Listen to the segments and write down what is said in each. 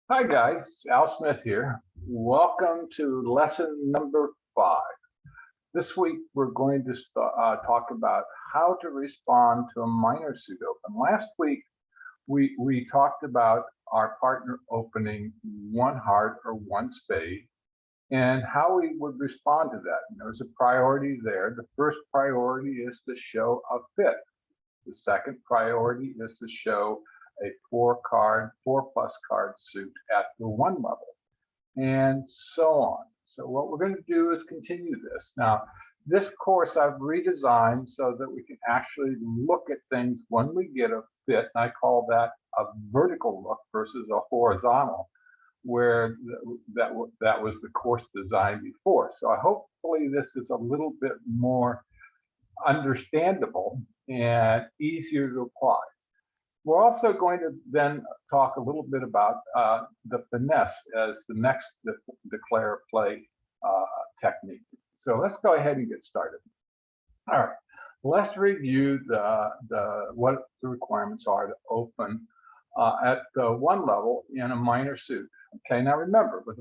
Hi guys, Al Smith here. Welcome to lesson number 5. This week we're going to talk about how to respond to a minor suit open. Last week we talked about our partner opening one heart or one spade and how we would respond to that. And there's a priority there. The first priority is to show a fit. The second priority is to show a 4 plus card suit at the 1 level, and so on. So what we're going to do is continue this. Now, this course I've redesigned so that we can actually look at things when we get a fit. And I call that a vertical look versus a horizontal, where that was the course design before. So hopefully this is a little bit more understandable and easier to apply. We're also going to then talk a little bit about the finesse as the next declare play technique. So let's go ahead and get started. All right, let's review what the requirements are to open at the 1 level in a minor suit. Okay, now remember, with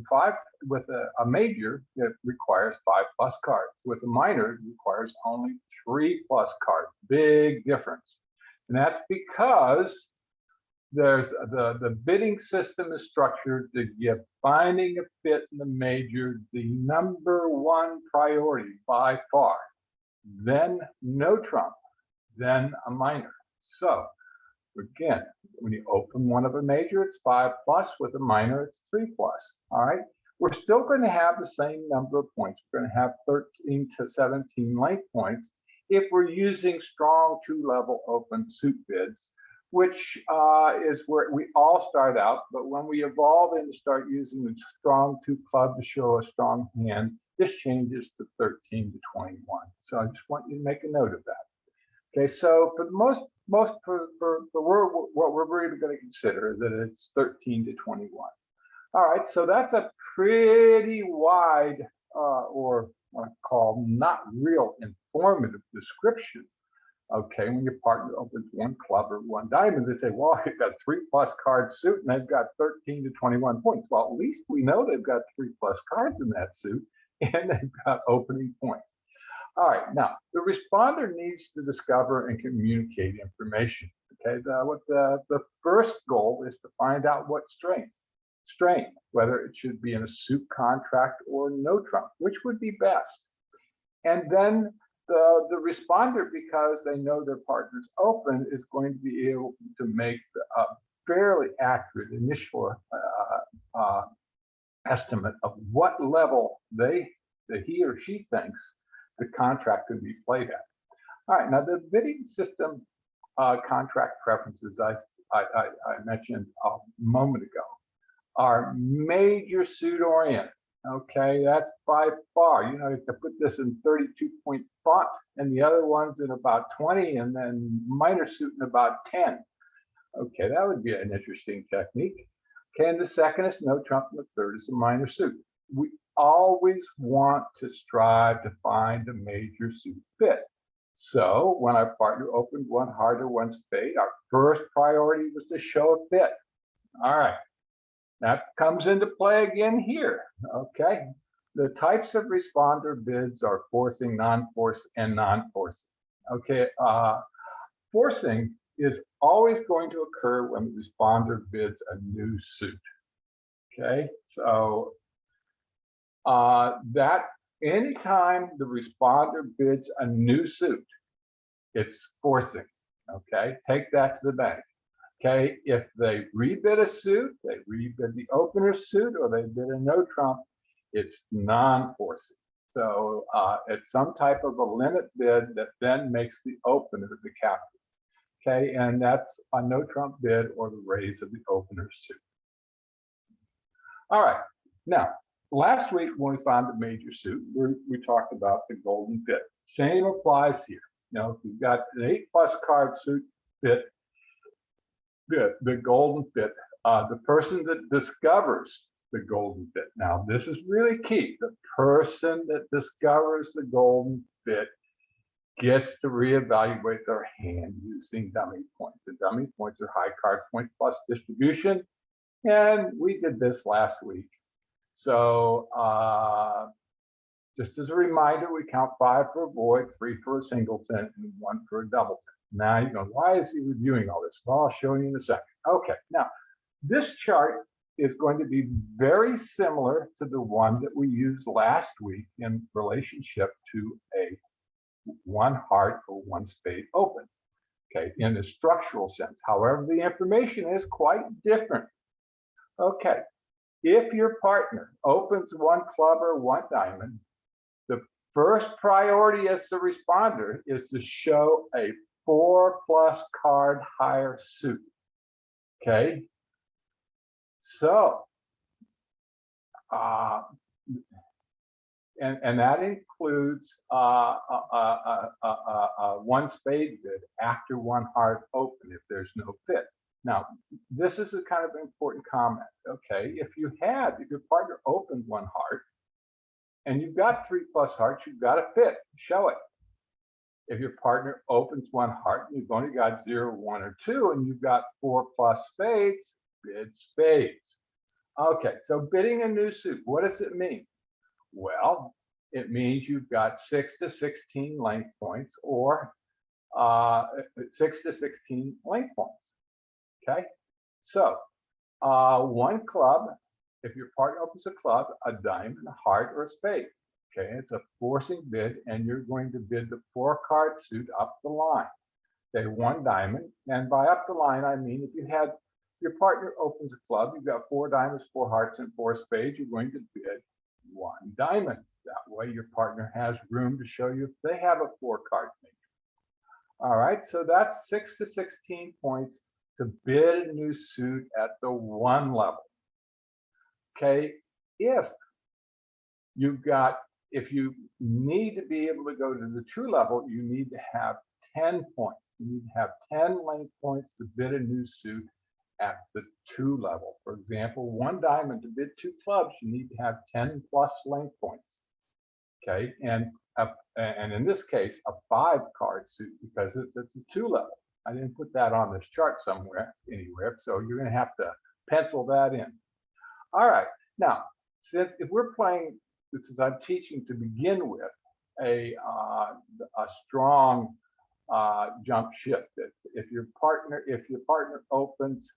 a major, it requires 5 plus cards. With a minor, it requires only 3 plus cards. Big difference. And that's because there's the bidding system is structured to give finding a fit in the major the #1 priority by far, then no trump, then a minor. So again, when you open one of a major, it's 5 plus. With a minor, it's 3 plus. All right. We're still going to have the same number of points. We're going to have 13 to 17 length points if we're using strong 2-level open suit bids, which is where we all start out. But when we evolve and start using the strong 2 club to show a strong hand, this changes to 13 to 21. So I just want you to make a note of that. Okay, so for what we're really going to consider is that it's 13 to 21. All right, so that's a pretty wide or what I call not real informative description. Okay, when your partner opens 1 club or 1 diamond, they say, well, they've got 3 plus card suit and they've got 13 to 21 points. Well, at least we know they've got 3 plus cards in that suit and they've got opening points. All right, now the responder needs to discover and communicate information. Okay, the first goal is to find out what strain, whether it should be in a suit contract or no trump, which would be best. And then the responder, because they know their partner's open, is going to be able to make a fairly accurate initial estimate of what level he or she thinks the contract could be played at. All right, now the bidding system contract preferences I mentioned a moment ago are major suit oriented. Okay, that's by far, you can put this in 32-point font and the other one's in about 20 and then minor suit in about 10. Okay, that would be an interesting technique. Okay, and the second is no trump and the third is a minor suit. We always want to strive to find a major suit fit. So when our partner opened 1 heart or 1 spade, our first priority was to show a fit. All right, that comes into play again here. Okay, the types of responder bids are forcing, non-force, and non-forcing. Okay, forcing is always going to occur when the responder bids a new suit. Okay, so that anytime the responder bids a new suit, it's forcing. Okay, take that to the bank. Okay, if they rebid a suit, they rebid the opener suit, or they bid a no trump, it's non-forcing. So it's some type of a limit bid that then makes the opener the captain. Okay, and that's a no trump bid or the raise of the opener suit. All right, now last week when we found the major suit, we talked about the golden fit. Same applies here. If you've got an 8 plus card suit fit, the golden fit, the person that discovers the golden fit. Now, this is really key. The person that discovers the golden fit gets to reevaluate their hand using dummy points. The dummy points are high card point plus distribution. And we did this last week. So just as a reminder, we count 5 for a void, 3 for a singleton, and 1 for a doubleton. Now you go, why is he reviewing all this? Well, I'll show you in a second. Okay, now this chart is going to be very similar to the one that we used last week in relationship to a 1 heart or 1 spade open, okay, in the structural sense. However, the information is quite different. Okay, if your partner opens 1 club or 1 diamond, the first priority as the responder is to show a 4+ card higher suit. Okay, so and that includes 1 spade bid after 1 heart open if there's no fit. Now, this is a kind of important comment. Okay, if your partner opened 1 heart and you've got 3+ hearts, you've got a fit. Show it. If your partner opens 1 heart and you've only got 0, 1, or 2, and you've got 4+ spades, bid spades. Okay, so bidding a new suit, what does it mean? Well, it means you've got 6 to 16 length points, or 6 to 16 length points. Okay, so 1 club, if your partner opens a club, a diamond, a heart, or a spade. Okay, it's a forcing bid, and you're going to bid the 4-card suit up the line. Say 1 diamond, and by up the line, I mean if your partner opens a club, you've got 4 diamonds, 4 hearts, and 4 spades, you're going to bid 1 diamond. That way your partner has room to show you if they have a 4-card major. All right, so that's 6 to 16 points to bid a new suit at the 1 level. Okay, if you need to be able to go to the 2 level, you need to have 10 points. You need to have 10 length points to bid a new suit at the 2 level. For example, 1 diamond to bid 2 clubs, you need to have 10+ length points. Okay, and in this case, a 5-card suit, because it's a 2 level. I didn't put that on this chart anywhere, so you're going to have to pencil that in. All right, now, if we're playing, since I'm teaching to begin with a strong jump shift, if your partner opens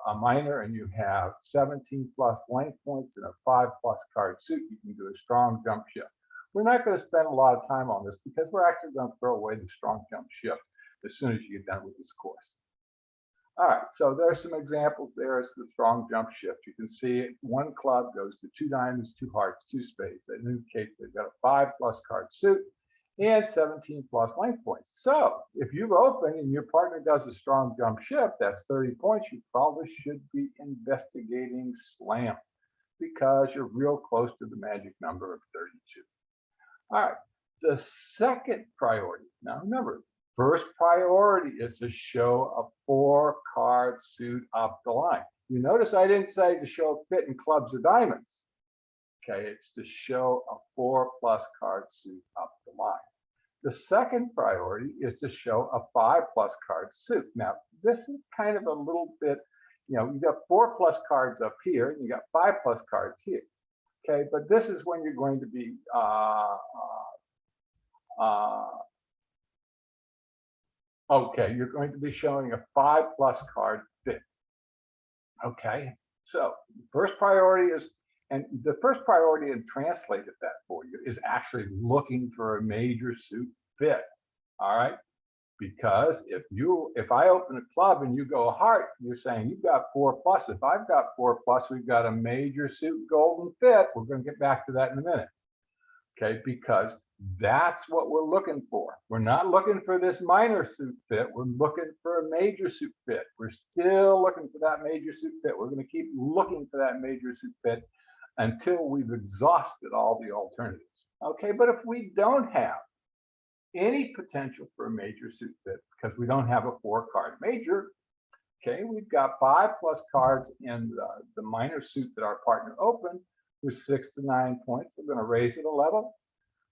a minor and you have 17+ length points and a 5+ card suit, you can do a strong jump shift. We're not going to spend a lot of time on this because we're actually going to throw away the strong jump shift as soon as you get done with this course. All right, so there's some examples there as the strong jump shift. You can see 1 club goes to 2 diamonds, 2 hearts, 2 spades. That indicates they've got a 5+ card suit and 17+ length points. So if you open and your partner does a strong jump shift, that's 30 points. You probably should be investigating slam because you're real close to the magic number of 32. All right, the second priority. Now remember, first priority is to show a 4-card suit up the line. You notice I didn't say to show a fit in clubs or diamonds. Okay, it's to show a 4+ card suit up the line. The second priority is to show a 5+ card suit. Now, this is kind of a little bit, you got 4+ cards up here, and you got 5+ cards here. Okay, but this is when you're going to be you're going to be showing a 5+ card fit. Okay, so first priority is, and the first priority, and translated that for you, is actually looking for a major suit fit. All right, because if I open a club and you go a heart, you're saying you've got 4+. If I've got 4+, we've got a major suit golden fit. We're going to get back to that in a minute. Okay, because that's what we're looking for. We're not looking for this minor suit fit. We're looking for a major suit fit. We're still looking for that major suit fit. We're going to keep looking for that major suit fit until we've exhausted all the alternatives. Okay, but if we don't have any potential for a major suit fit because we don't have a 4-card major, okay, we've got 5+ cards in the minor suit that our partner opened with 6 to 9 points. We're going to raise it a level.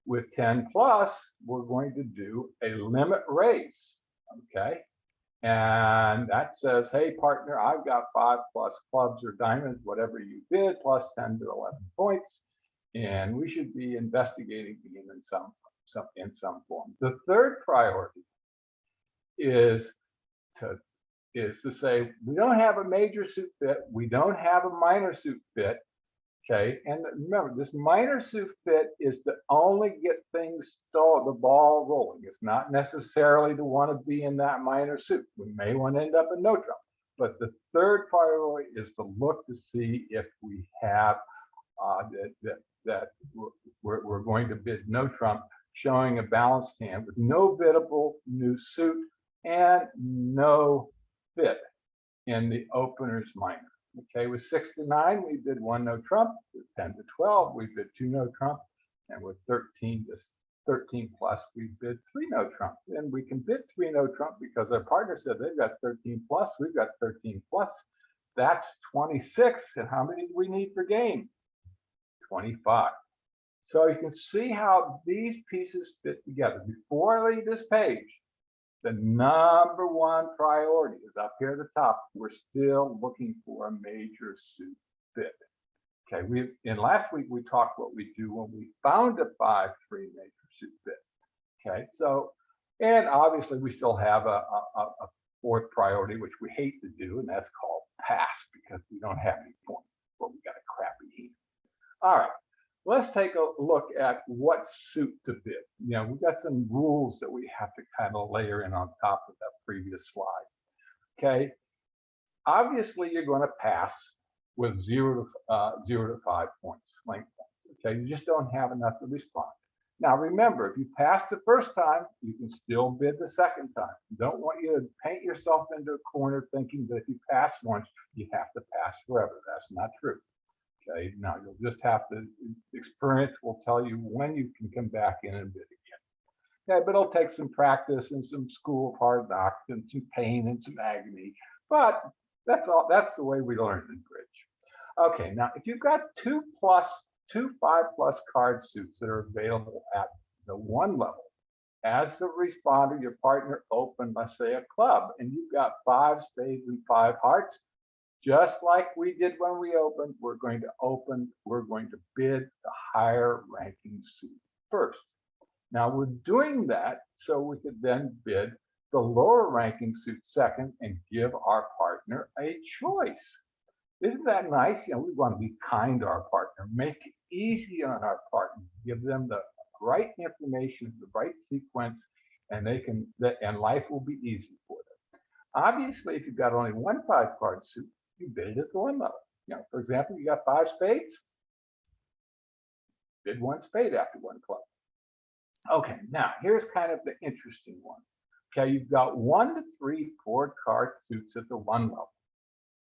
With 10+, we're going to do a limit raise. Okay, And that says, hey, partner, I've got 5 plus clubs or diamonds, whatever you bid, plus 10 to 11 points. And we should be investigating him in some form. The third priority is to say we don't have a major suit fit, we don't have a minor suit fit. Okay, and remember, this minor suit fit is to only get things the ball rolling. It's not necessarily to want to be in that minor suit. We may want to end up in no trump. But the third priority is to look to see if we have that we're going to bid no trump, showing a balanced hand with no biddable new suit and no fit in the opener's minor. Okay, with 6 to 9, we bid 1 no trump. With 10 to 12, we bid 2 no trump. And with 13 plus, we bid 3 no trump. And we can bid 3 no trump because our partner said they've got 13 plus, we've got 13 plus. That's 26. And how many do we need per game? 25. So you can see how these pieces fit together. Before I leave this page, the number one priority is up here at the top. We're still looking for a major suit fit. Okay, in last week we talked what we do when we found a 5-3 major suit fit. Okay, so, and obviously we still have a fourth priority, which we hate to do, and that's called pass, because we don't have any points, but we got a crappy heat. All right, let's take a look at what suit to bid. We've got some rules that we have to kind of layer in on top of that previous slide. Okay, obviously you're going to pass with 0 to 5 points, length points. Okay, you just don't have enough to respond. Now remember, if you pass the first time, you can still bid the second time. Don't want you to paint yourself into a corner thinking that if you pass once, you have to pass forever. That's not true. Okay, now you'll just have to, experience will tell you when you can come back in and bid again. Okay, but it'll take some practice and some school of hard knocks and some pain and some agony. But that's the way we learn in bridge. Okay, now if you've got two 5+ card suits that are available at the 1 level, as the responder, your partner opened, let's say, a club, and you've got 5 spades and 5 hearts. Just like we did when we opened, we're going to bid the higher ranking suit first. Now we're doing that so we could then bid the lower ranking suit second and give our partner a choice. Isn't that nice? We want to be kind to our partner, make it easy on our partner, give them the right information, the right sequence, and and life will be easy for them. Obviously, if you've got only 1 5-card suit, you bid it at the 1 level. For example, you got 5 spades, bid 1 spade after 1 club. Okay, now here's kind of the interesting one. Okay, you've got 1 to 3 4-card suits at the 1 level.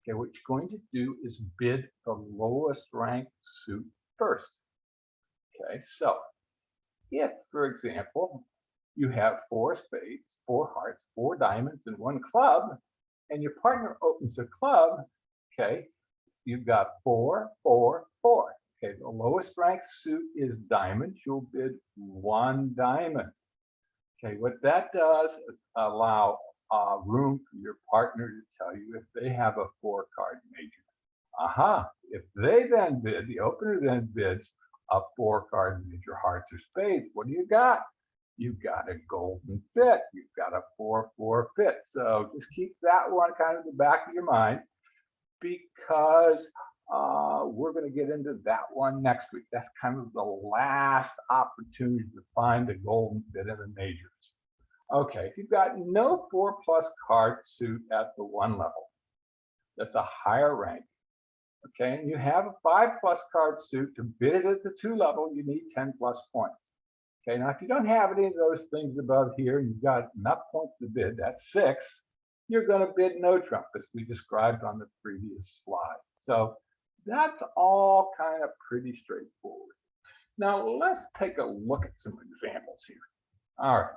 Okay, what you're going to do is bid the lowest ranked suit first. Okay, so if, for example, you have 4 spades, 4 hearts, 4 diamonds, and 1 club, and your partner opens a club, okay, you've got 4, 4, 4. Okay, the lowest ranked suit is diamond. You'll bid 1 diamond. Okay, what that does is allow room for your partner to tell you if they have a 4-card major. Aha, if they then bid, the opener then bids a 4-card major, hearts or spades, what do you got? You've got a golden fit. You've got a 4-4 fit. So just keep that one kind of in the back of your mind, because we're going to get into that one next week. That's kind of the last opportunity to find a golden fit in the majors. Okay, if you've got no 4+ card suit at the 1 level, that's a higher rank. Okay, and you have a 5+ card suit, to bid it at the 2 level, you need 10+ points. Okay, now if you don't have any of those things above here, you've got enough points to bid, that's 6, you're going to bid no trump, as we described on the previous slide. So that's all kind of pretty straightforward. Now let's take a look at some examples here. All right,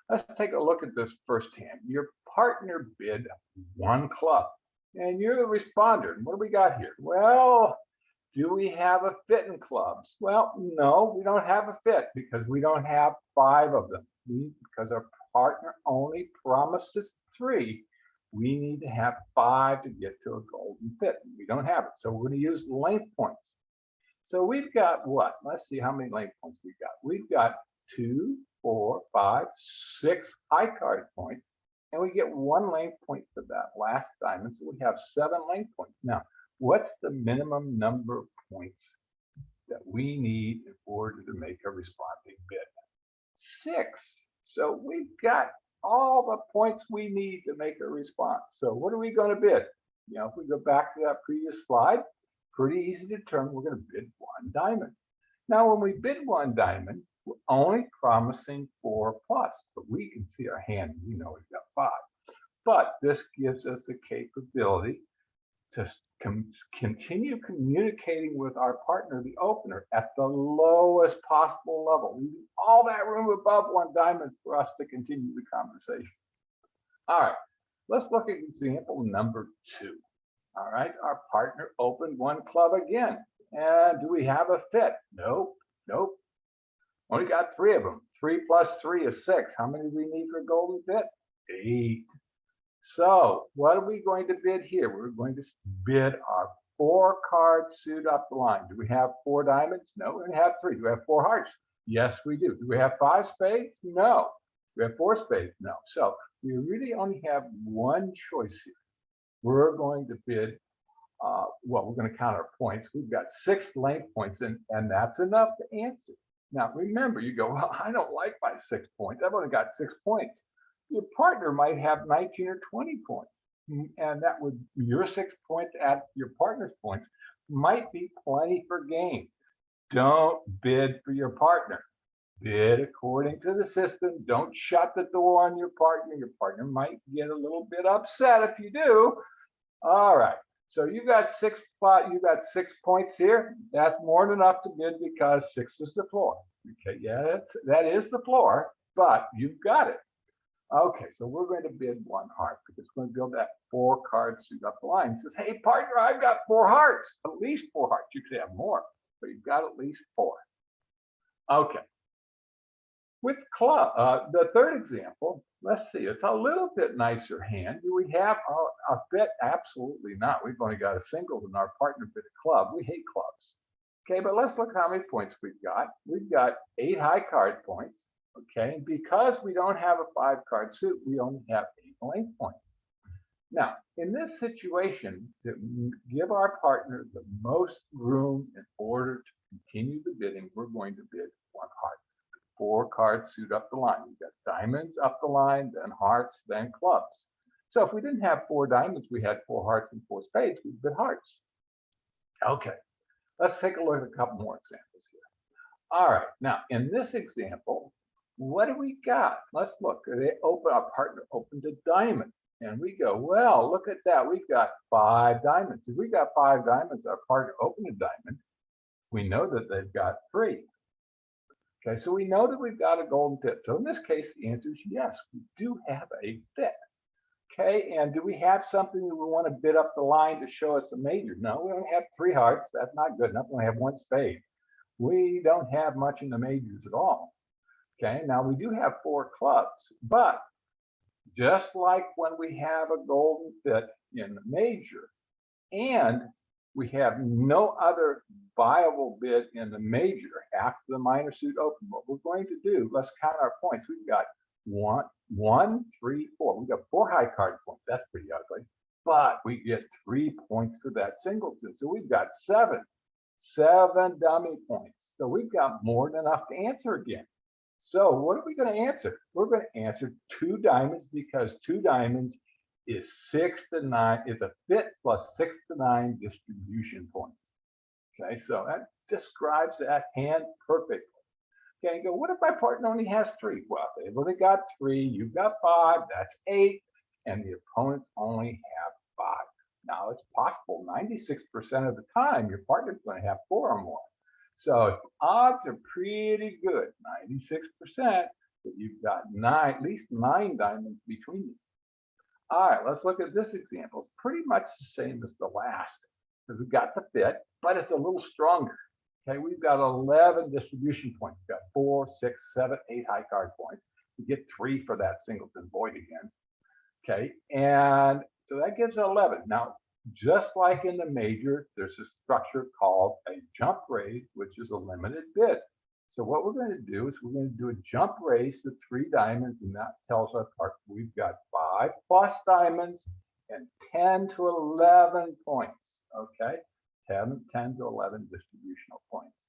let's take a look at this first hand. Your partner bid 1 club, and you're the responder. And what do we got here? Well, do we have a fit in clubs? Well, no, we don't have a fit because we don't have 5 of them. Because our partner only promised us 3. we need to have 5 to get to a golden fit. We don't have it, so we're going to use length points. So we've got what? Let's see how many length points we've got. We've got 2, 4, 5, 6 high card points, and we get 1 length point for that last diamond, so we have 7 length points. Now, what's the minimum number of points that we need in order to make a responding bid? 6. So we've got all the points we need to make a response. So what are we going to bid? If we go back to that previous slide, pretty easy to determine we're going to bid 1 diamond. Now, when we bid 1 diamond, we're only promising 4 plus, but we can see our hand and we know we've got 5. But this gives us the capability to continue communicating with our partner, the opener, at the lowest possible level, leaving all that room above 1 diamond for us to continue the conversation. All right, let's look at example number 2. All right, our partner opened 1 club again. And do we have a fit? Nope, nope. Only got 3 of them. 3 plus 3 is 6. How many do we need for a golden fit? 8. So what are we going to bid here? We're going to bid our 4 card suit up the line. Do we have 4 diamonds? No, we have 3. Do we have 4 hearts? Yes, we do. Do we have 5 spades? No. Do we have 4 spades? No. So we really only have 1 choice here. We're going to bid, well, we're going to count our points. We've got 6 length points, and that's enough to answer. Now, remember, you go, well, I don't like my 6 points. I've only got 6 points. Your partner might have 19 or 20 points. And that would, your 6 points at your partner's points might be plenty for game. Don't bid for your partner. Bid according to the system. Don't shut the door on your partner. Your partner might get a little bit upset if you do. All right. So you got 6 points here. That's more than enough to bid because 6 is the floor. Okay, yeah, that is the floor, but you've got it. Okay, so we're going to bid 1 heart because we're going to build that 4 card suit up the line. It says, hey, partner, I've got 4 hearts, at least 4 hearts. You could have more, but you've got at least 4. Okay. With club, the third example, let's see, it's a little bit nicer hand. Do we have a fit? Absolutely not. We've only got a single in our partner bid a club. We hate clubs. Okay, but let's look how many points we've got. We've got 8 high card points. Okay, and because we don't have a 5 card suit, we only have 8 length points. Now, in this situation, to give our partner the most room in order to continue the bidding, we're going to bid 1 heart. 4 card suit up the line. We've got diamonds up the line, then hearts, then clubs. So if we didn't have 4 diamonds, we had 4 hearts and 4 spades, we'd bid hearts. Okay, let's take a look at a couple more examples here. All right, now in this example, what do we got? Let's look. Our partner opened a diamond, and we go, well, look at that. We've got 5 diamonds. If we got 5 diamonds, our partner opened a diamond. We know that they've got 3. Okay, so we know that we've got a golden fit. So in this case, the answer is yes, we do have a fit. Okay, and do we have something that we want to bid up the line to show us a major? No, we only have 3 hearts. That's not good enough. We only have 1 spade. We don't have much in the majors at all. Okay, now we do have 4 clubs, but just like when we have a golden fit in the major, and we have no other viable bid in the major after the minor suit open, what we're going to do, let's count our points. We've got 1, 3, 4. We've got 4 high card points. That's pretty ugly, but we get 3 points for that singleton. So we've got 7 dummy points. So we've got more than enough to answer again. So what are we going to answer? We're going to answer 2 diamonds because 2 diamonds is 6 to 9. It's a fit plus 6 to 9 distribution points. Okay, so that describes that hand perfectly. Okay, you go, what if my partner only has 3? Well, they've only got 3, you've got 5, that's 8, and the opponents only have 5. Now it's possible 96% of the time your partner's going to have 4 or more. So odds are pretty good, 96%, that you've got at least 9 diamonds between you. All right, let's look at this example. It's pretty much the same as the last. Because we've got the fit, but it's a little stronger. Okay, we've got 11 distribution points. We've got 4, 6, 7, 8 high card points. We get 3 for that singleton void again. Okay, and so that gives 11. Now, just like in the major, there's a structure called a jump raise, which is a limited bid. So what we're going to do is we're going to do a jump raise to 3 diamonds, and that tells our partner we've got 5 plus diamonds and 10 to 11 points. Okay, 10 to 11 distributional points.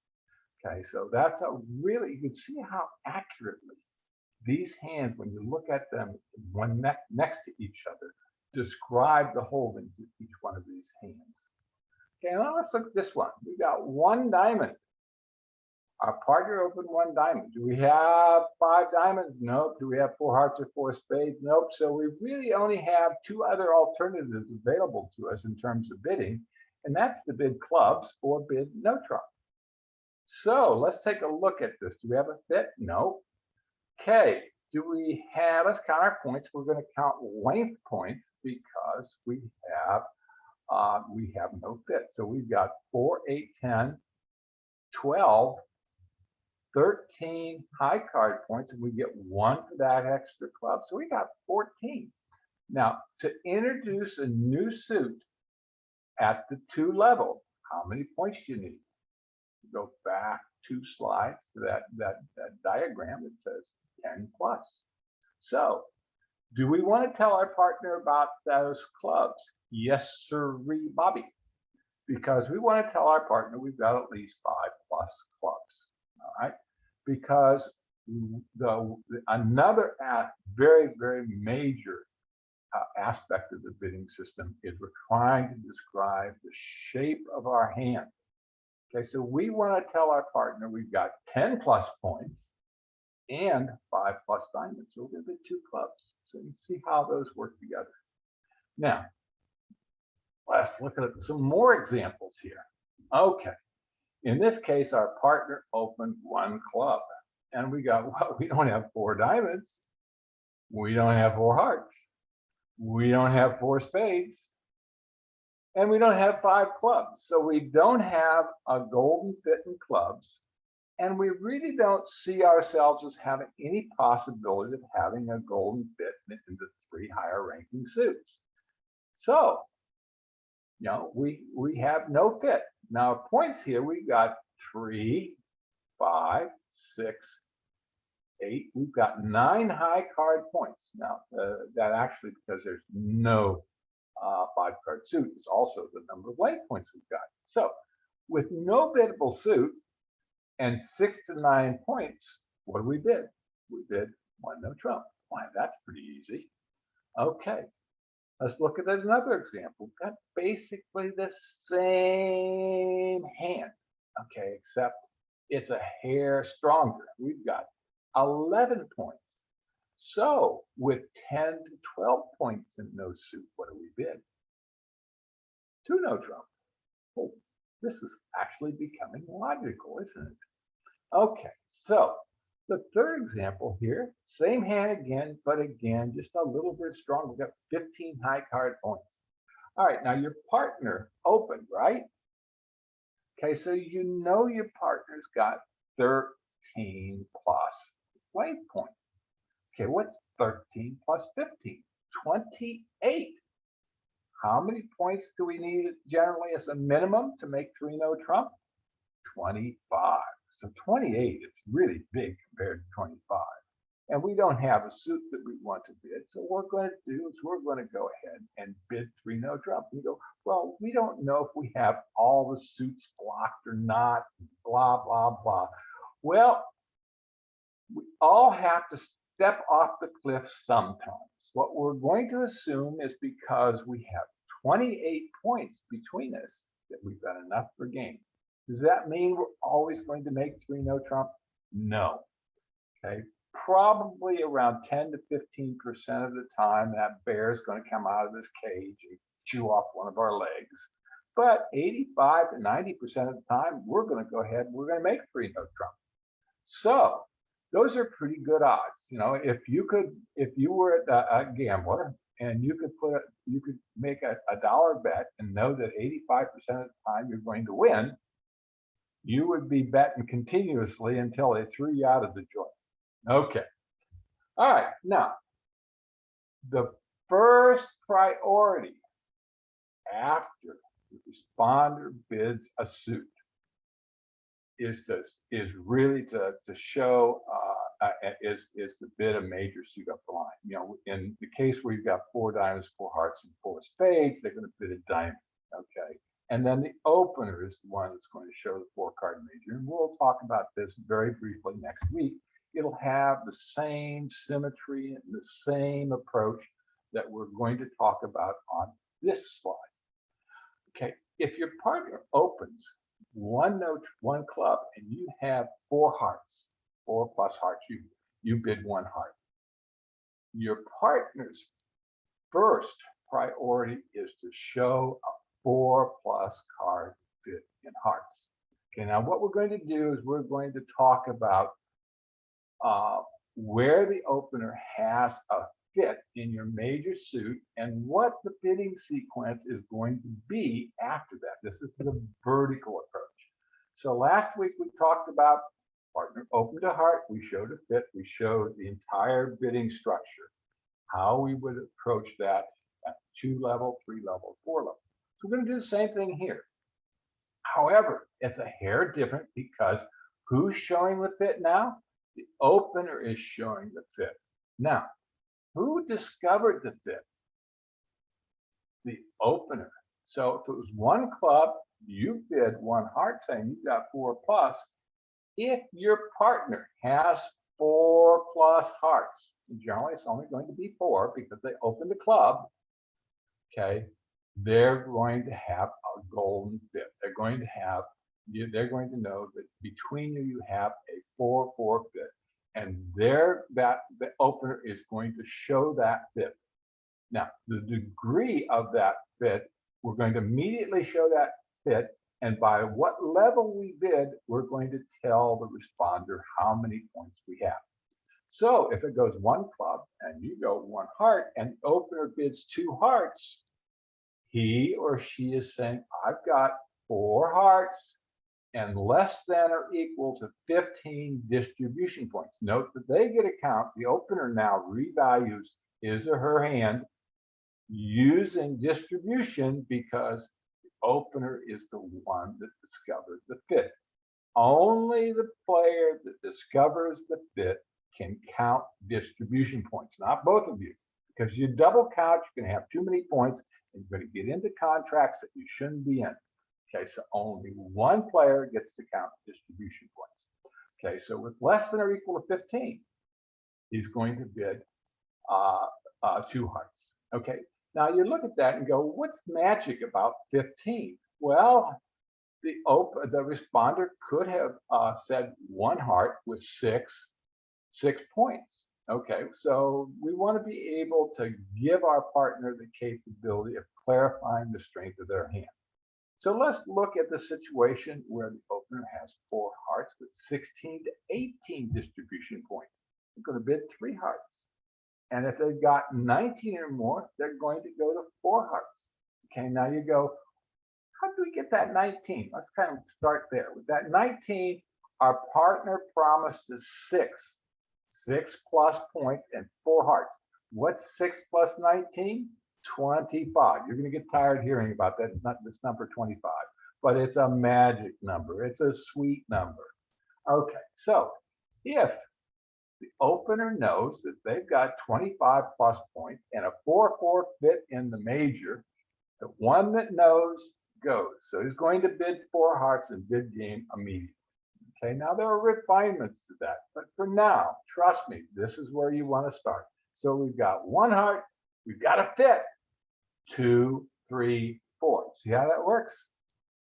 Okay, so that's a really, you can see how accurately these hands, when you look at them one next to each other, describe the holdings of each one of these hands. Okay, now let's look at this one. We got 1 diamond. Our partner opened 1 diamond. Do we have 5 diamonds? Nope. Do we have 4 hearts or 4 spades? Nope. So we really only have 2 other alternatives available to us in terms of bidding, and that's to bid clubs or bid no trump. So let's take a look at this. Do we have a fit? No. Okay, do we have, let's count our points. We're going to count length points because we have no fit. So we've got 4, 8, 10, 12, 13 high card points, and we get 1 for that extra club. So we got 14. Now, to introduce a new suit at the 2 level, how many points do you need? Go back 2 slides to that diagram that says 10 plus. So, do we want to tell our partner about those clubs? Yes, sirree, Bobby. Because we want to tell our partner we've got at least 5 plus clubs. All right. Because another very, very major aspect of the bidding system is we're trying to describe the shape of our hand. Okay, so we want to tell our partner we've got 10 plus points and 5 plus diamonds. So we're going to bid 2 clubs. So you see how those work together. Now, let's look at some more examples here. Okay, in this case, our partner opened 1 club, and we got, well, we don't have 4 diamonds. We don't have 4 hearts. We don't have 4 spades. And we don't have 5 clubs. So we don't have a golden fit in clubs. And we really don't see ourselves as having any possibility of having a golden fit in the 3 higher ranking suits. So, you know, we have no fit. Now, points here, we got 3, 5, 6, 8. We've got 9 high card points. Now, that actually, because there's no 5 card suit, is also the number of length points we've got. So, with no biddable suit and 6 to 9 points, what do we bid? We bid 1 no trump. Why, that's pretty easy. Okay, let's look at another example. We've got basically the same hand, okay, except it's a hair stronger. We've got 11 points. So with 10 to 12 points in no suit, what do we bid? 2 no trump. Oh, this is actually becoming logical, isn't it? Okay, so the third example here, same hand again, but again, just a little bit stronger. We've got 15 high card points. All right, now your partner opened, right? Okay, so you know your partner's got 13 plus length points. Okay, what's 13 plus 15? 28. How many points do we need generally as a minimum to make 3 no trump? 25. So 28 is really big compared to 25. And we don't have a suit that we want to bid. So what we're going to do is we're going to go ahead and bid 3 no trump. We go, well, we don't know if we have all the suits blocked or not, blah, blah, blah. Well, we all have to step off the cliff sometimes. What we're going to assume is because we have 28 points between us that we've got enough for game. Does that mean we're always going to make 3 no trump? No. Okay. Probably around 10 to 15% of the time, that bear is going to come out of this cage and chew off one of our legs. But 85 to 90% of the time, we're going to go ahead and we're going to make 3 no trump. So those are pretty good odds. You know, if you were a gambler and you could make a dollar bet and know that 85% of the time you're going to win, you would be betting continuously until they threw you out of the joint. Okay. All right. Now, the first priority after the responder bids a suit is really to show is to bid a major suit up the line. You know, in the case where you've got 4 diamonds, 4 hearts, and 4 spades, they're going to bid a diamond. Okay, and then the opener is the one that's going to show the 4-card major, and we'll talk about this very briefly next week. It'll have the same symmetry and the same approach that we're going to talk about on this slide. Okay, if your partner opens one note, one club, and you have 4 hearts, 4 plus hearts, you bid 1 heart. Your partner's first priority is to show a 4 plus card bid in hearts. Okay, now what we're going to do is we're going to talk about where the opener has a fit in your major suit and what the bidding sequence is going to be after that. This is the vertical approach. So last week we talked about partner opened a heart, we showed a fit, we showed the entire bidding structure, how we would approach that at 2 level, 3 level, 4 level. So we're going to do the same thing here. However, it's a hair different because who's showing the fit now? The opener is showing the fit. Now, who discovered the fit? The opener. So if it was 1 club, you bid 1 heart saying you got 4 plus. If your partner has 4 plus hearts, generally it's only going to be 4 because they opened the club, okay, they're going to have a golden fit. They're going to know that between you have a 4-4 fit, and the opener is going to show that fit. Now, the degree of that fit, we're going to immediately show that fit, and by what level we bid, we're going to tell the responder how many points we have. So if it goes 1 club and you go 1 heart and the opener bids 2 hearts, he or she is saying, I've got 4 hearts and less than or equal to 15 distribution points. Note that they get a count. The opener now revalues his or her hand using distribution because the opener is the one that discovered the fit. Only the player that discovers the fit can count distribution points, not both of you. Because you double count, you can have too many points, and you're going to get into contracts that you shouldn't be in. Okay, so only 1 player gets to count distribution points. Okay, so with less than or equal to 15, he's going to bid 2 hearts. Okay, now you look at that and go, what's magic about 15? Well, the responder could have said 1 heart with 6 points. Okay, so we want to be able to give our partner the capability of clarifying the strength of their hand. So let's look at the situation where the opener has 4 hearts with 16 to 18 distribution points. They're going to bid 3 hearts. And if they've got 19 or more, they're going to go to 4 hearts. Okay, now you go, how do we get that 19? Let's kind of start there. With that 19, our partner promised us 6 plus points and 4 hearts. What's 6 plus 19? 25. You're going to get tired hearing about that. It's not this number 25, but it's a magic number. It's a sweet number. Okay, so if the opener knows that they've got 25 plus points and a 4-4 fit in the major, the one that knows goes. So he's going to bid 4 hearts and bid game immediately. Okay, now there are refinements to that, but for now, trust me, this is where you want to start. So we've got 1 heart, we've got a fit, 2, 3, 4. See how that works?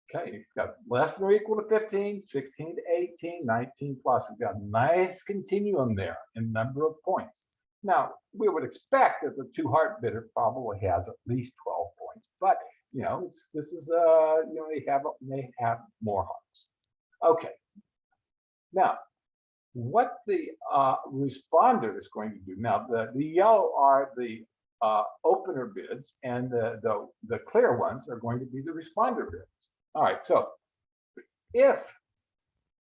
Okay, it's got less than or equal to 15, 16 to 18, 19 plus. We've got a nice continuum there in number of points. Now, we would expect that the 2 heart bidder probably has at least 12 points, but you know, this is they have more hearts. Okay. Now, what the responder is going to do now, the yellow are the opener bids, and the clear ones are going to be the responder bids. All right, so if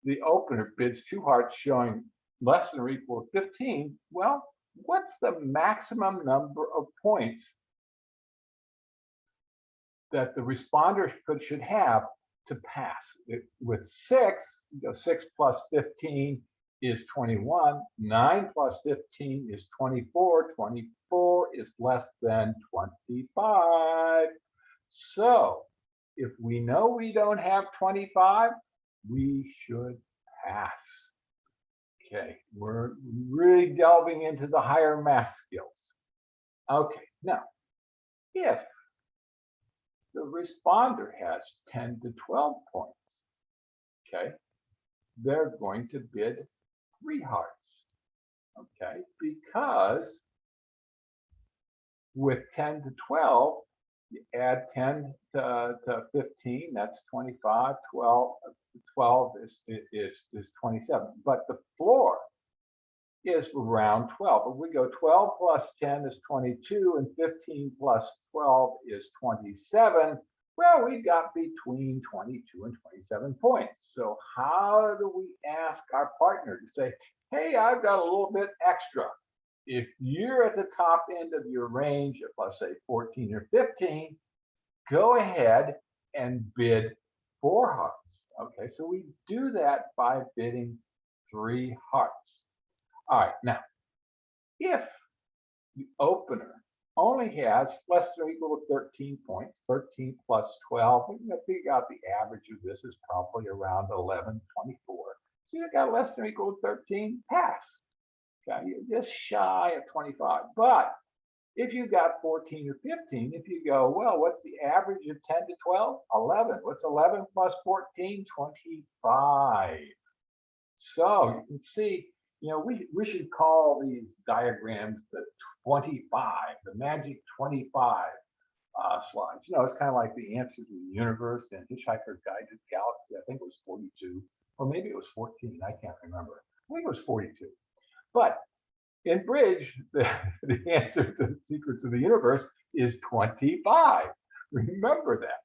the opener bids 2 hearts showing less than or equal to 15, well, what's the maximum number of points that the responder should have to pass? With 6, 6 plus 15 is 21. 9 plus 15 is 24. 24 is less than 25. So if we know we don't have 25, we should pass. Okay, we're really delving into the higher math skills. Okay, now, if the responder has 10 to 12 points, okay, they're going to bid 3 hearts, okay, because with 10 to 12, you add 10 to 15, that's 25, 12 is 27. But the floor is around 12. If we go 12 plus 10 is 22, and 15 plus 12 is 27, well, we got between 22 and 27 points. So how do we ask our partner to say, hey, I've got a little bit extra? If you're at the top end of your range of, let's say, 14 or 15, go ahead and bid 4 hearts. Okay, so we do that by bidding 3 hearts. All right, now, if the opener only has less than or equal to 13 points, 13 plus 12, we're going to figure out the average of this is probably around 11, 24. So you got less than or equal to 13, pass. Okay, you're just shy of 25. But if you've got 14 or 15, if you go, well, what's the average of 10 to 12? 11. What's 11 plus 14? 25. So you can see, we should call these diagrams the 25, the magic 25 slides. It's kind of like the answer to the universe in Hitchhiker's Guide to the Galaxy. I think it was 42, or maybe it was 14. I can't remember. I think it was 42. But in Bridge, the answer to the secrets of the universe is 25. Remember that.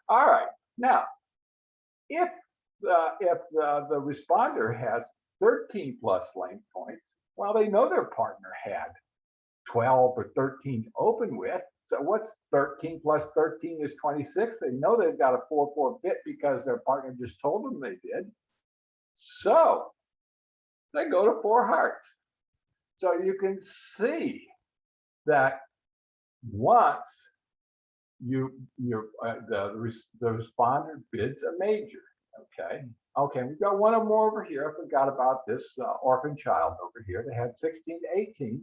All right. Now, if the responder has 13 plus length points, well, they know their partner had 12 or 13 to open with. So what's 13 plus 13 is 26. They know they've got a 4-4 bit because their partner just told them they did. So they go to 4 hearts. So you can see that once the responder bids a major, okay, we've got one more over here. I forgot about this orphan child over here. They had 16 to 18.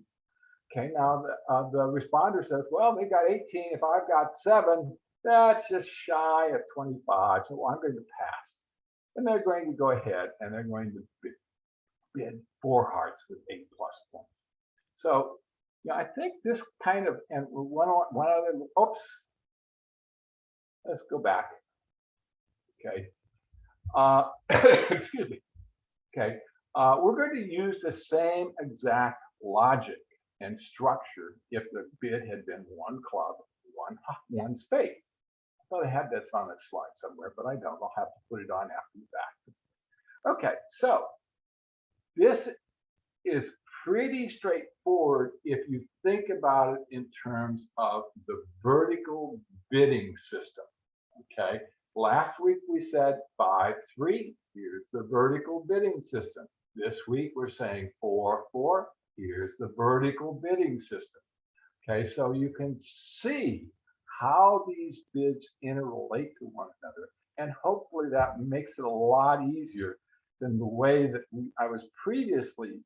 Okay, now the responder says, well, they got 18. If I've got 7, that's just shy of 25. So I'm going to pass. And they're going to go ahead and they're going to bid 4 hearts with 8 plus points. So, I think this kind of, and one other, oops, let's go back. Okay, excuse me. Okay, we're going to use the same exact logic and structure if the bid had been 1 club, 1 spade. I thought I had this on this slide somewhere, but I don't. I'll have to put it on after the fact. Okay, so this is pretty straightforward if you think about it in terms of the vertical bidding system. Okay, last week we said 5-3. Here's the vertical bidding system. This week we're saying 4-4. Here's the vertical bidding system. Okay, so you can see how these bids interrelate to one another, and hopefully that makes it a lot easier than the way that I was previously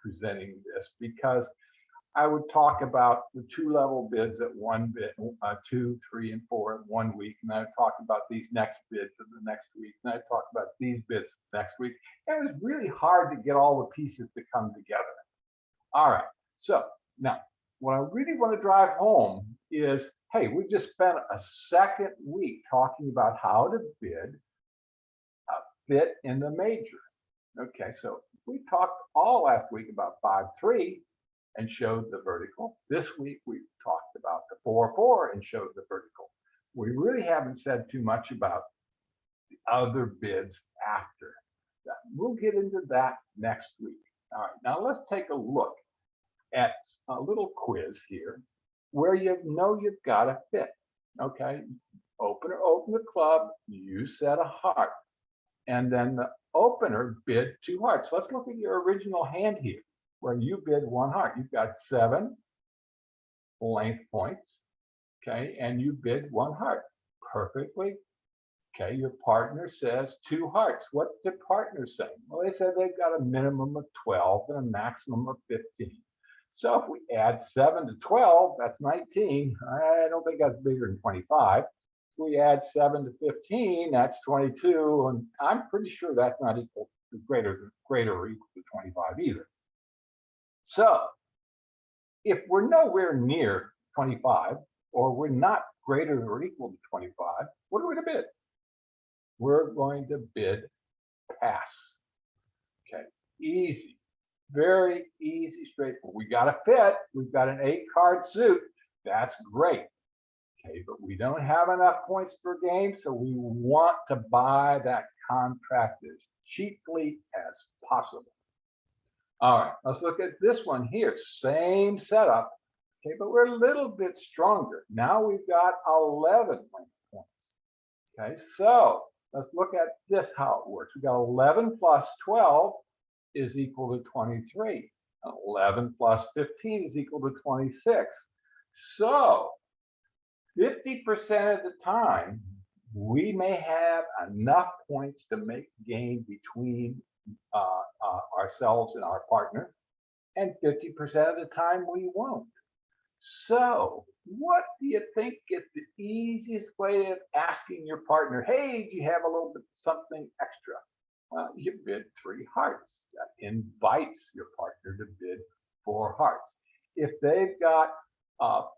presenting this, because I would talk about the 2-level bids at 1 bid, 2, 3, and 4 in 1 week, and I'd talk about these next bids in the next week, and I'd talk about these bids next week. And it was really hard to get all the pieces to come together. All right, so now what I really want to drive home is, hey, we just spent a second week talking about how to bid a fit in the major. Okay, so we talked all last week about 5-3 and showed the vertical. This week we talked about the 4-4 and showed the vertical. We really haven't said too much about the other bids after that. We'll get into that next week. All right, now let's take a look at a little quiz here where you know you've got a fit. Okay, open the club, you set a heart, and then the opener bid 2 hearts. Let's look at your original hand here where you bid 1 heart. You've got 7 length points, okay, and you bid 1 heart. Perfectly. Okay, your partner says 2 hearts. What's the partner saying? Well, they said they've got a minimum of 12 and a maximum of 15. So if we add 7 to 12, that's 19. I don't think that's bigger than 25. If we add 7 to 15, that's 22. And I'm pretty sure that's not equal to greater or equal to 25 either. So if we're nowhere near 25, or we're not greater or equal to 25, what are we to bid? We're going to bid pass. Okay, easy, very easy, straightforward. We got a fit, we've got an 8-card suit, that's great. Okay, but we don't have enough points per game, so we want to buy that contract as cheaply as possible. All right, let's look at this one here, same setup, okay, but we're a little bit stronger. Now we've got 11 points. Okay, so let's look at this, how it works. We've got 11 plus 12 is equal to 23. 11 plus 15 is equal to 26. So 50% of the time, we may have enough points to make game between ourselves and our partner, and 50% of the time we won't. So what do you think is the easiest way of asking your partner, hey, do you have a little bit something extra? Well, you bid 3 hearts. That invites your partner to bid 4 hearts. If they've got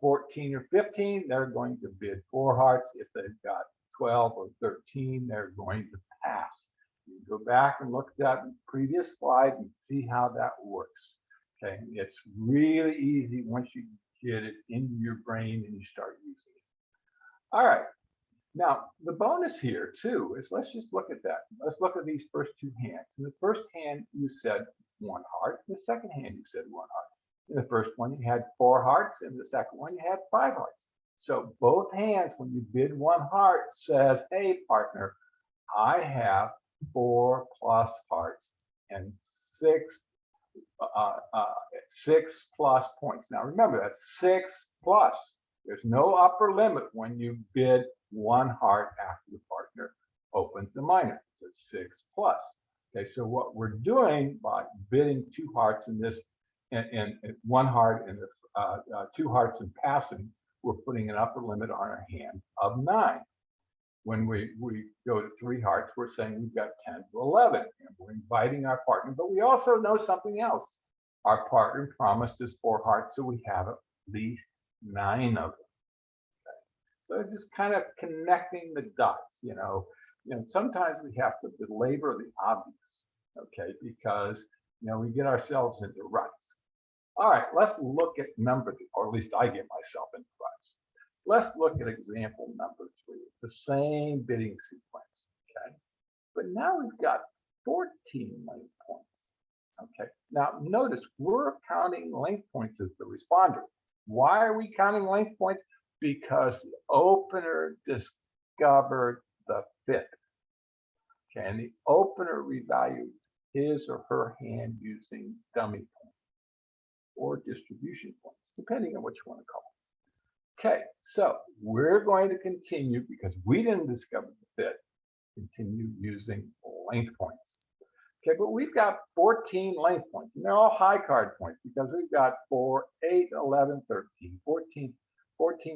14 or 15, they're going to bid 4 hearts. If they've got 12 or 13, they're going to pass. You go back and look at that previous slide and see how that works. Okay, it's really easy once you get it into your brain and you start using it. All right. Now, the bonus here too is, let's just look at that. Let's look at these first 2 hands. In the first hand, you said 1 heart. In the second hand, you said 1 heart. In the first one, you had 4 hearts. In the second one, you had 5 hearts. So both hands, when you bid 1 heart, says, hey, partner, I have 4 plus hearts and 6 plus points. Now remember, that's 6 plus. There's no upper limit when you bid 1 heart after the partner opens the minor. It's a 6 plus. Okay, so what we're doing by bidding 2 hearts in this, and 1 heart and 2 hearts in passing, we're putting an upper limit on our hand of 9. When we go to 3 hearts, we're saying we've got 10 to 11, and we're inviting our partner. But we also know something else. Our partner promised us 4 hearts, so we have at least 9 of them. Okay. So it's just kind of connecting the dots. You know, sometimes we have to belabor the obvious, okay, because we get ourselves into ruts. All right, let's look at number 3, or at least I get myself into ruts. Let's look at example number 3. It's the same bidding sequence, okay? But now we've got 14 length points, okay? Now notice we're counting length points as the responder. Why are we counting length points? Because the opener discovered the fit, okay? And the opener revalued his or her hand using dummy points or distribution points, depending on what you want to call it. Okay, so we're going to continue, because we didn't discover the fit, continue using length points. Okay, but we've got 14 length points, and they're all high card points because we've got 4, 8, 11, 13, 14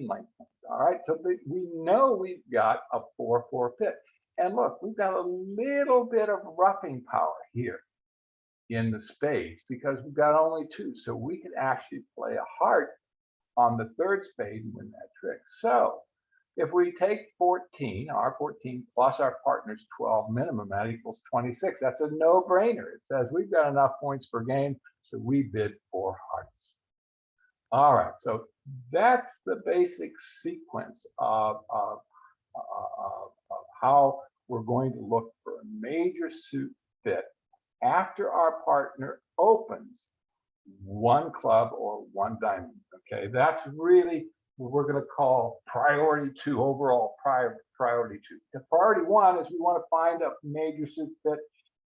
length points. All right, so we know we've got a 4-4 fit. And look, we've got a little bit of roughing power here in the spades because we've got only 2. So we could actually play a heart on the 3rd spade and win that trick. So if we take 14, our 14 plus our partner's 12 minimum, that equals 26. That's a no-brainer. It says we've got enough points per game, so we bid 4 hearts. All right, so that's the basic sequence of how we're going to look for a major suit fit after our partner opens one club or one diamond. Okay, that's really what we're going to call priority two, overall priority two. The priority one is we want to find a major suit fit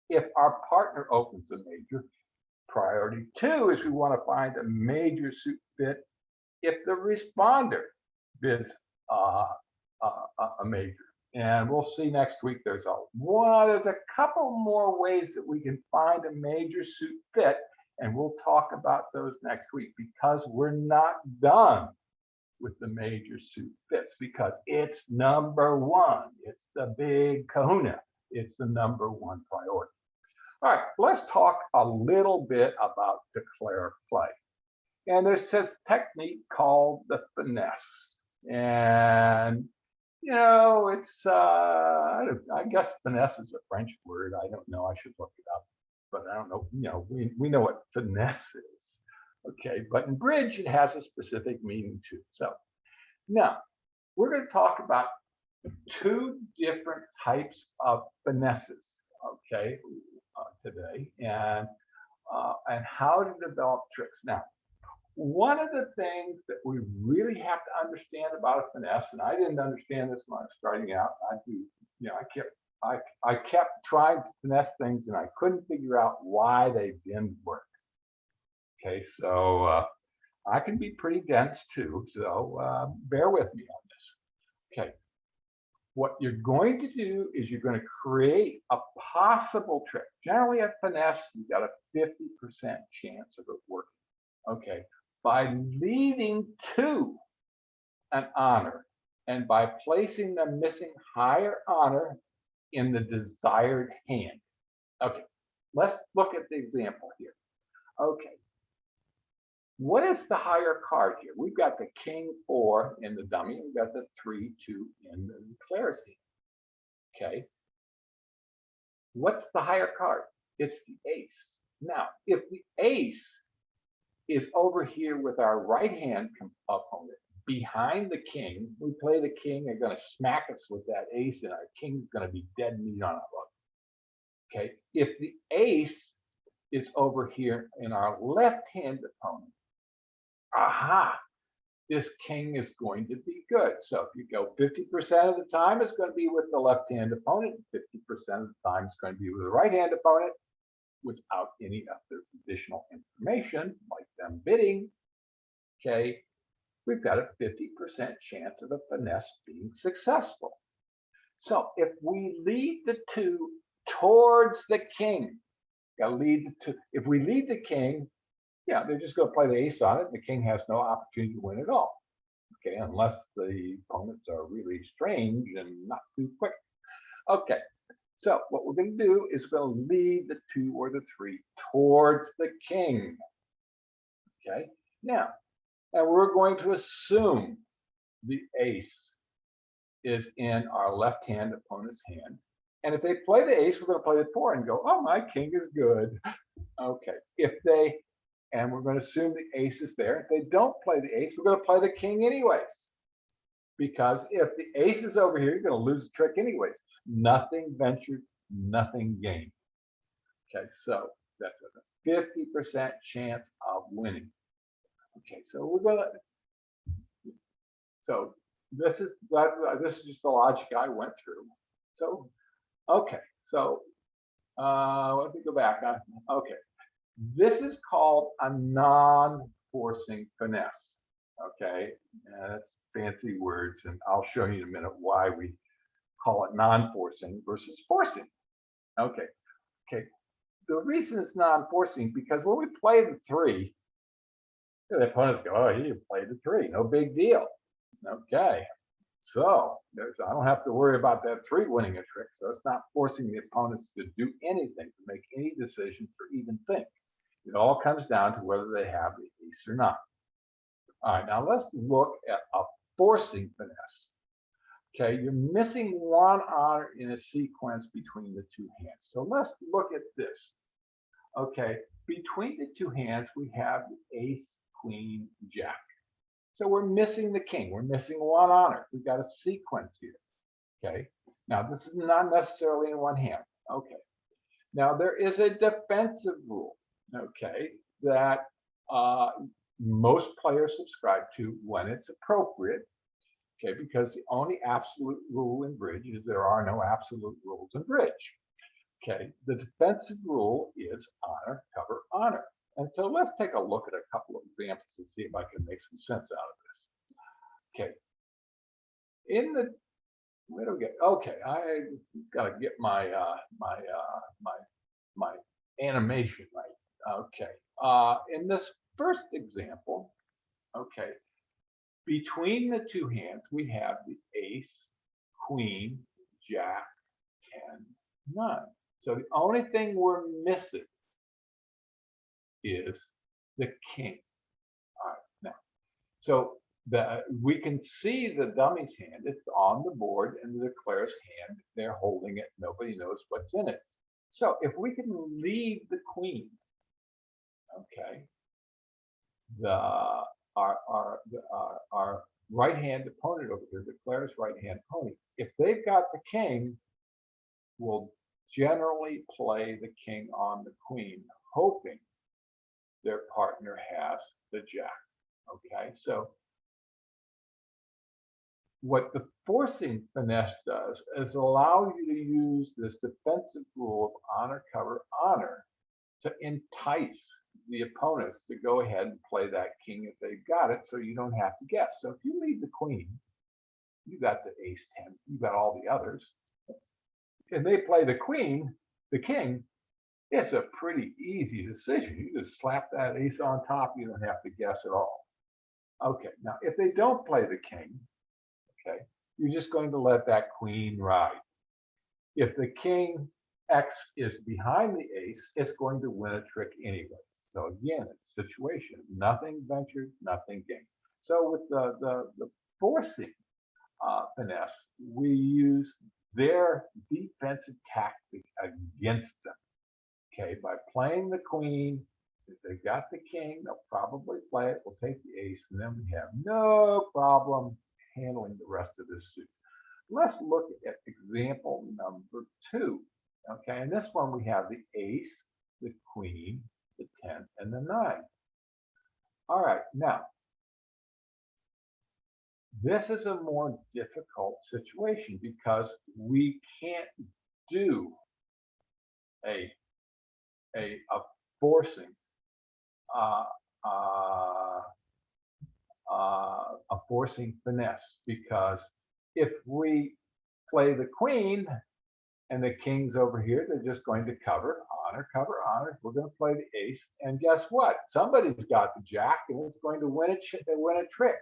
if our partner opens a major. Priority two is we want to find a major suit fit if the responder bids a major. And we'll see next week. There's a couple more ways that we can find a major suit fit, and we'll talk about those next week because we're not done with the major suit fits because it's number one. It's the big kahuna. It's the number one priority. All right, let's talk a little bit about declare play. And there's this technique called the finesse. And, it's, I guess finesse is a French word. I don't know. I should look it up. But I don't know. We know what finesse is. Okay, but in bridge, it has a specific meaning too. So now we're going to talk about two different types of finesses, okay, today, and how to develop tricks. Now, one of the things that we really have to understand about a finesse, and I didn't understand this when I was starting out. I kept trying to finesse things, and I couldn't figure out why they didn't work. Okay, so I can be pretty dense too, so bear with me on this. Okay, what you're going to do is you're going to create a possible trick. Generally, a finesse, you've got a 50% chance of it working. Okay, by leading to an honor and by placing the missing higher honor in the desired hand. Okay, let's look at the example here. Okay, what is the higher card here? We've got the king 4 in the dummy. We've got the 3-2 in the declare's hand. Okay. What's the higher card? It's the ace. Now, if the ace is over here with our right hand opponent behind the king, we play the king, they're going to smack us with that ace, and our king's going to be dead meat on a hook. Okay. If the ace is over here in our left hand opponent, aha, this king is going to be good. So if you go 50% of the time, it's going to be with the left-hand opponent. 50% of the time, it's going to be with the right-hand opponent without any other additional information, like them bidding. Okay, we've got a 50% chance of a finesse being successful. So if we lead the 2 towards the king, if we lead the king, yeah, they're just going to play the ace on it. The king has no opportunity to win at all. Okay, unless the opponents are really strange and not too quick. Okay, so what we're going to do is we're going to lead the 2 or the 3 towards the king. Okay, now, and we're going to assume the ace is in our left-hand opponent's hand. And if they play the ace, we're going to play the 4 and go, oh, my king is good. Okay, and we're going to assume the ace is there. If they don't play the ace, we're going to play the king anyways. Because if the ace is over here, you're going to lose the trick anyways. Nothing ventured, nothing gained. Okay, so that's a 50% chance of winning. Okay, so we're going to, so this is just the logic I went through. So, okay, so let me go back. Okay. This is called a non-forcing finesse. Okay, that's fancy words, and I'll show you in a minute why we call it non-forcing versus forcing. Okay, the reason it's non-forcing because when we play the 3, the opponents go, oh, you played the 3, no big deal. Okay, so I don't have to worry about that 3 winning a trick, so it's not forcing the opponents to do anything, to make any decisions, or even think. It all comes down to whether they have the ace or not. All right, now let's look at a forcing finesse. Okay, you're missing one honor in a sequence between the 2 hands. So let's look at this. Okay, between the 2 hands, we have the ace, queen, jack. So we're missing the king. We're missing one honor. We've got a sequence here. Okay, now this is not necessarily in one hand. Okay, now there is a defensive rule. Okay, that most players subscribe to when it's appropriate. Okay, because the only absolute rule in bridge is there are no absolute rules in bridge. Okay, the defensive rule is honor, cover, honor. And so let's take a look at a couple of examples and see if I can make some sense out of this. Okay, in the where do we get? Okay, I gotta get my my animation right. Okay, in this first example, okay, between the two hands we have the ace, queen, jack, 10, 9. So the only thing we're missing is the king. All right, now, so we can see the dummy's hand. It's on the board, and the declare's hand. They're holding it. Nobody knows what's in it. So if we can leave the queen, okay, our right hand opponent over here, declares right hand opponent. If they've got the king, we'll generally play the king on the queen, hoping their partner has the jack. Okay, so what the forcing finesse does is allow you to use this defensive rule of honor, cover, honor to entice the opponents to go ahead and play that king if they've got it, so you don't have to guess. So if you leave the queen, you got the ace 10, you got all the others, and they play the queen, the king, it's a pretty easy decision. You just slap that ace on top, you don't have to guess at all. Okay, now if they don't play the king, okay, you're just going to let that queen ride. If the king X is behind the ace, it's going to win a trick anyway. So again, it's situation, nothing ventured, nothing gained. So with the forcing finesse, we use their defensive tactic against them. Okay, by playing the queen, if they've got the king, they'll probably play it. We'll take the ace, and then we have no problem handling the rest of this suit. Let's look at example number 2. Okay, in this one we have the ace, the queen, the 10, and the 9. All right, now this is a more difficult situation because we can't do a forcing a forcing finesse, because if we play the queen and the king's over here, they're just going to cover, honor, cover, honor. We're going to play the ace, and guess what? Somebody's got the jack, and it's going to win a trick.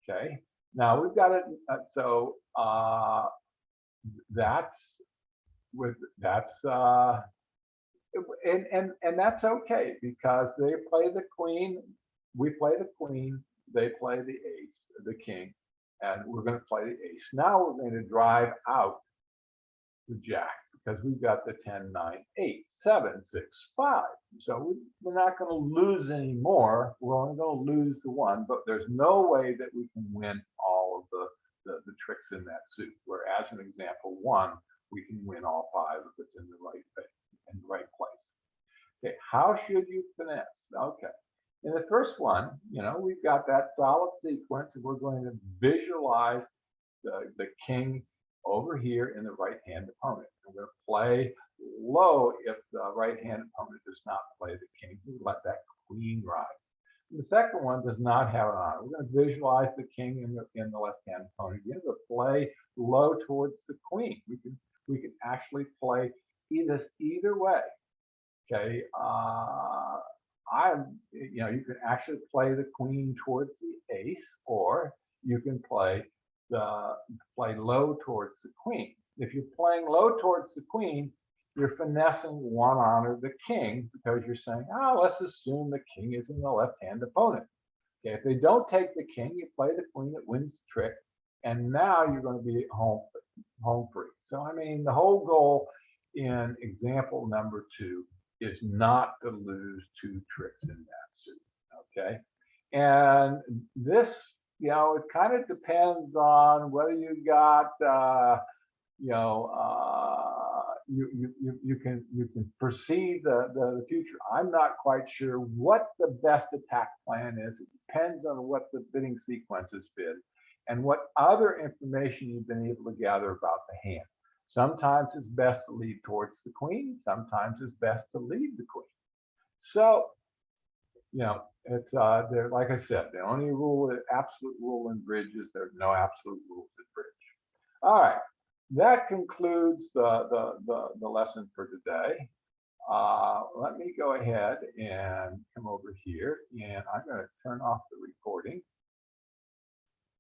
Okay, now we've got it. So that's and that's okay, because they play the queen, we play the queen, they play the ace, the king, and we're going to play the ace. Now we're going to drive out the jack because we've got the 10, 9, 8, 7, 6, 5. So we're not going to lose any more. We're only going to lose the one, but there's no way that we can win all of the tricks in that suit. Whereas in example 1, we can win all 5 if it's in the right place. Okay, how should you finesse? Okay, in the first one, we've got that solid sequence, and we're going to visualize the king over here in the right-hand opponent. We're going to play low if the right-hand opponent does not play the king. We let that queen ride. And the second one does not have an honor. We're going to visualize the king in the left-hand opponent. We're going to play low towards the queen. We can actually play either way. Okay, you can actually play the queen towards the ace, or you can play low towards the queen. If you're playing low towards the queen, you're finessing one honor, the king, because you're saying, let's assume the king is in the left-hand opponent. Okay, if they don't take the king, you play the queen, it wins the trick, and now you're going to be home free. So I mean, the whole goal in example number 2 is not to lose 2 tricks in that suit. Okay, and this, it kind of depends on whether you got you can foresee the future. I'm not quite sure what the best attack plan is. It depends on what the bidding sequence has been and what other information you've been able to gather about the hand. Sometimes it's best to lead towards the queen. Sometimes it's best to lead the queen. So, it's there. Like I said, the only rule, absolute rule in bridge is there's no absolute rules in bridge. All right, that concludes the lesson for today. Let me go ahead and come over here, and I'm going to turn off the recording.